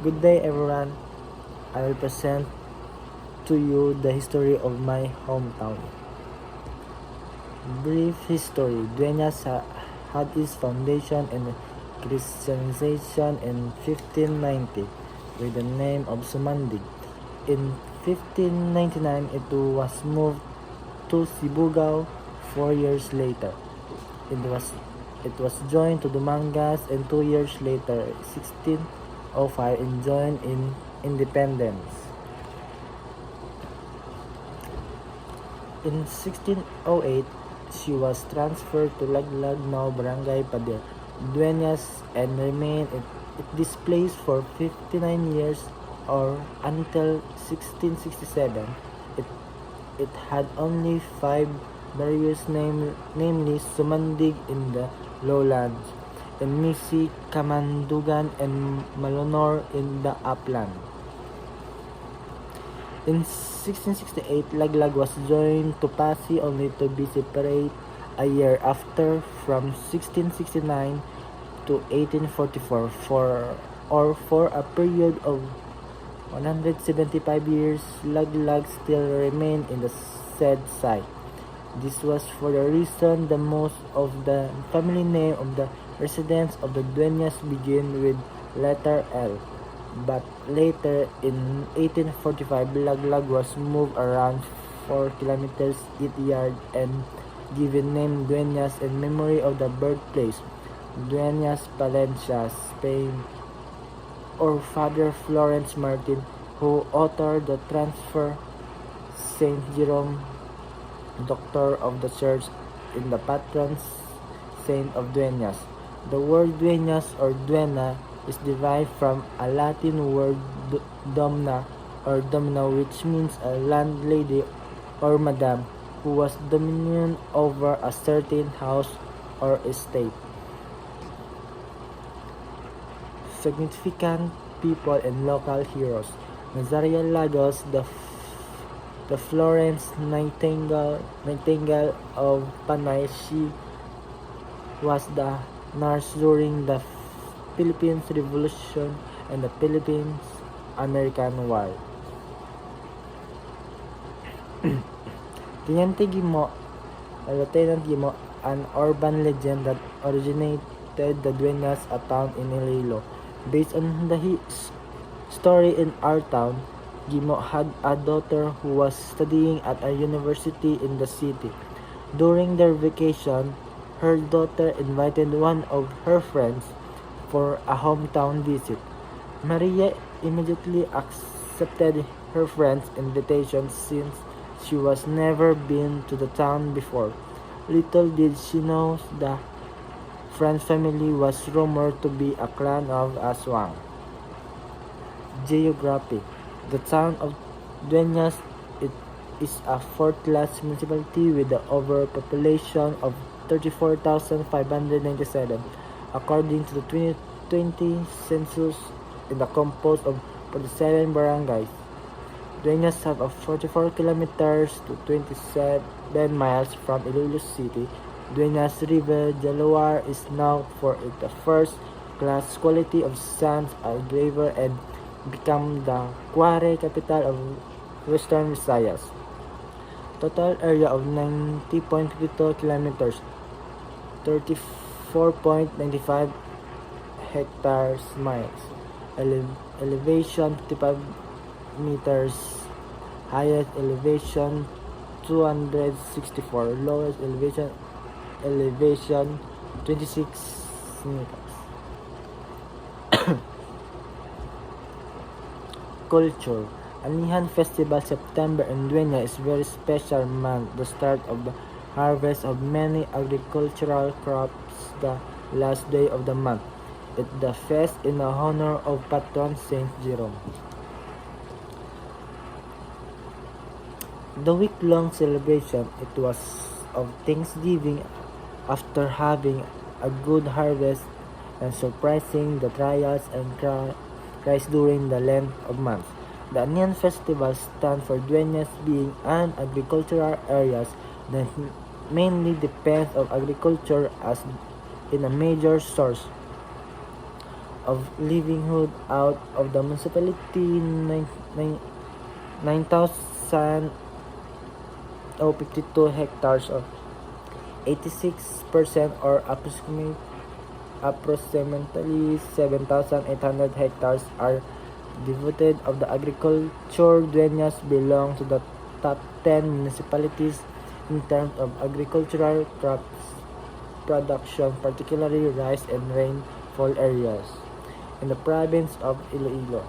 Good day everyone. I will present to you the history of my hometown. Brief history. Dueñas had its foundation and Christianization in 1590 with the name of Sumandig. In 1599, it was moved to Sibugao 4 years later. It was joined to Dumangas, and 2 years later, 1605, and joined in independence. In 1608, she was transferred to Laglag, now Barangay Pader, Dueñas, and remained at this place for 59 years or until 1667. It had only 5 barrios, namely Sumandig in the lowlands, and Misi, Kamandugan, and Malonor in the upland. In 1668, Laglag was joined to Passi, only to be separated a year after from 1669 to 1844 for a period of 175 years. Laglag still remained in the said site. This was for the reason the most of the family name of the residents of the Dueñas begin with letter L. But later, in 1845, Laglag was moved around 4 kilometers east yard and given name Dueñas in memory of the birthplace, Dueñas, Palencia, Spain, or Father Florence Martin, who authored the transfer. Saint Jerome, doctor of the church, in the patron saint of Dueñas. The word Dueñas or Duena is derived from a Latin word domna or domina, which means a landlady or madam who was dominion over a certain house or estate. Significant people and local heroes. Nazaria Lagos, the Florence Nightingale of Panay. She was the nurse during the Philippines Revolution and the Philippines-American War. Teniente Gimo, Lieutenant Gimo, an urban legend that originated the Dueñas, a town in Iloilo. Based on the story in our town, Gimo had a daughter who was studying at a university in the city. During their vacation, her daughter invited one of her friends for a hometown visit. Maria immediately accepted her friend's invitation since she was never been to the town before. Little did she know the friend's family was rumored to be a clan of Aswang. Geography. The town of Dueñas is a fourth-class municipality with an overpopulation of 34,597, according to the 2020 census, and composed of 47 barangays. Dueñas have 44 kilometers to 27 miles from Iloilo City. Dueñas River Jalawar is known for its first-class quality of sands and gravel and become the quarry capital of Western Visayas. Total area of 90.52 kilometers, 34.95 hectares miles. Elevation 55 meters. Highest elevation 264. Lowest elevation 26 meters. Culture. Anihan Festival September in Dueña is very special month, the start of the harvest of many agricultural crops, the last day of the month. It the fest in honor of patron Saint Jerome. The week-long celebration, it was of Thanksgiving after having a good harvest and surprising the trials and cries during the length of months. The Anian Festival stands for Dueñas being an agricultural area that mainly depends on agriculture as in a major source of livelihood out of the municipality, 9,052 hectares or 86% or approximately 7,800 hectares are devoted of the agriculture. Dueñas belong to the top 10 municipalities in terms of agricultural crops production, particularly rice and rainfall areas in the province of Iloilo.